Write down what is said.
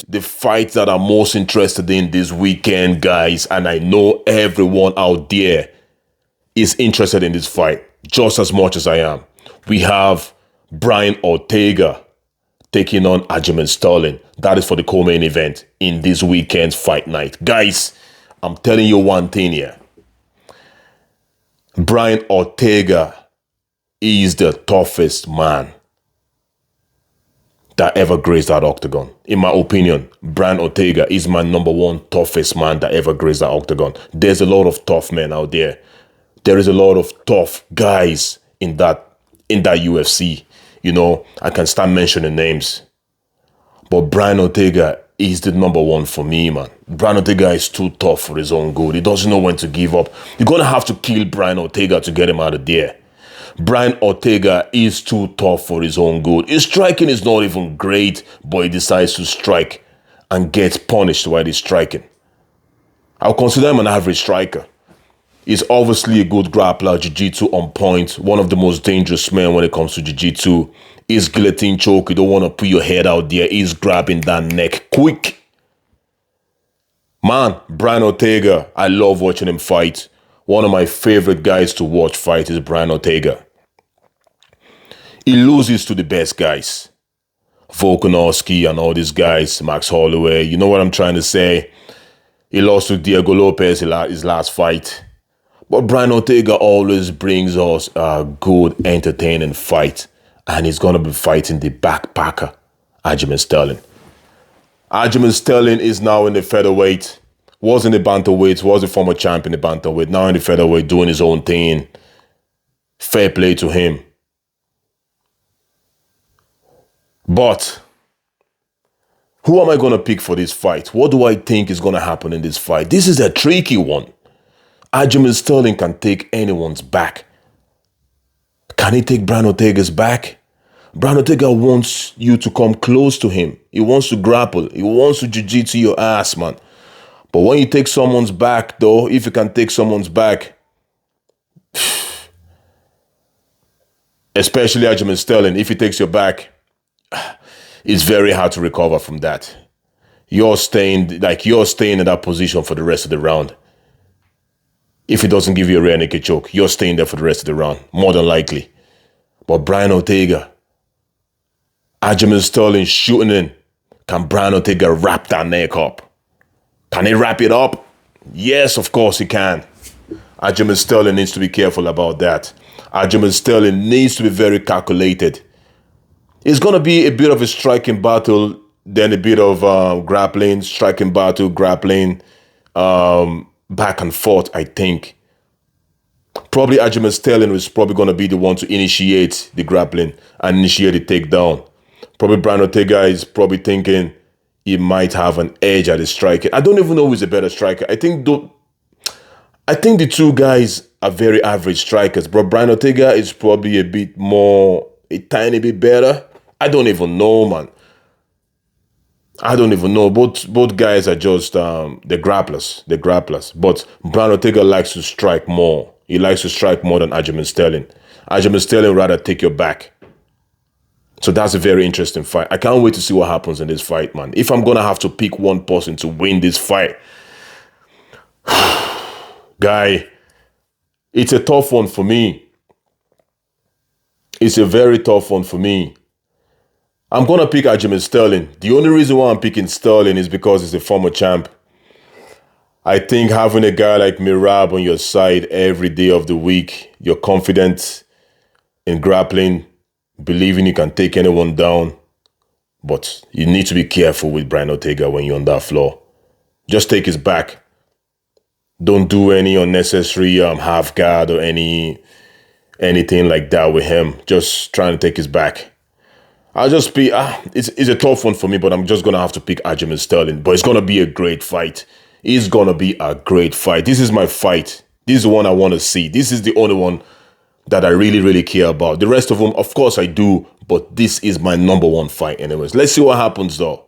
the fights that I'm most interested in this weekend, guys, and I know everyone out there is interested in this fight just as much as I am. We have Brian Ortega taking on Aljamain Sterling. That is for the co-main event in this weekend's fight night. Guys, I'm telling you one thing here. Brian Ortega is the toughest man that ever graced that octagon. In my opinion, Brian Ortega is my number one toughest man that ever graced that octagon. There's a lot of tough men out there. There is a lot of tough guys in that UFC. You know, I can start mentioning names. But Brian Ortega is the number one for me, man. Brian Ortega is too tough for his own good. He doesn't know when to give up. You're going to have to kill Brian Ortega to get him out of there. Brian Ortega is too tough for his own good. His striking is not even great, but he decides to strike and gets punished while he's striking. I'll consider him an average striker. He's obviously a good grappler, jiu-jitsu on point, one of the most dangerous men when it comes to jiu-jitsu. His guillotine choke, you don't want to put your head out there. He's grabbing that neck quick. Man, Brian Ortega, I love watching him fight. One of my favorite guys to watch fight is Brian Ortega. He loses to the best guys. Volkanovski and all these guys, Max Holloway. You know what I'm trying to say? He lost to Diego Lopez his last fight. But Brian Ortega always brings us a good, entertaining fight. And he's going to be fighting the backpacker, Aljamain Sterling. Aljamain Sterling is now in the featherweight. Was in the bantamweight, was a former champion in the bantamweight. Now in the featherweight, doing his own thing. Fair play to him. But who am I going to pick for this fight? What do I think is going to happen in this fight? This is a tricky one. Aljamain Sterling can take anyone's back. Can he take Brian Ortega's back? Brian Ortega wants you to come close to him. He wants to grapple. He wants to jiu-jitsu your ass, man. But when you take someone's back, though, if you can take someone's back, especially Aljamain Sterling, if he takes your back, it's very hard to recover from that. You're staying in that position for the rest of the round. If he doesn't give you a rear naked choke, you're staying there for the rest of the round, more than likely. But Brian Ortega, Aljamain Sterling shooting in. Can Brian Ortega wrap that neck up? Can he wrap it up? Yes, of course he can. Aljamain Sterling needs to be careful about that. Aljamain Sterling needs to be very calculated. It's going to be a bit of a striking battle, then a bit of grappling, striking battle, grappling, back and forth, I think. Probably Aljamain Sterling is probably going to be the one to initiate the grappling and initiate the takedown. Probably Brian Ortega is probably thinking he might have an edge at his striking. I don't even know who's a better striker. I think the two guys are very average strikers, but Brian Ortega is probably a tiny bit better. I don't even know, man. I don't even know. Both guys are just they're grapplers. They're grapplers. But Brian Ortega likes to strike more. He likes to strike more than Aljamain Sterling. Aljamain Sterling rather take your back. So that's a very interesting fight. I can't wait to see what happens in this fight, man. If I'm gonna have to pick one person to win this fight, guy, it's a tough one for me. It's a very tough one for me. I'm going to pick Aljamain Sterling. The only reason why I'm picking Sterling is because he's a former champ. I think having a guy like Mirab on your side every day of the week, you're confident in grappling, believing you can take anyone down. But you need to be careful with Brian Ortega when you're on that floor. Just take his back. Don't do any unnecessary half guard or anything like that with him. Just trying to take his back. I'll just be, it's a tough one for me, but I'm just going to have to pick Aljamain Sterling. But it's going to be a great fight. It's going to be a great fight. This is my fight. This is the one I want to see. This is the only one that I really, really care about. The rest of them, of course I do, but this is my number one fight anyways. Let's see what happens though.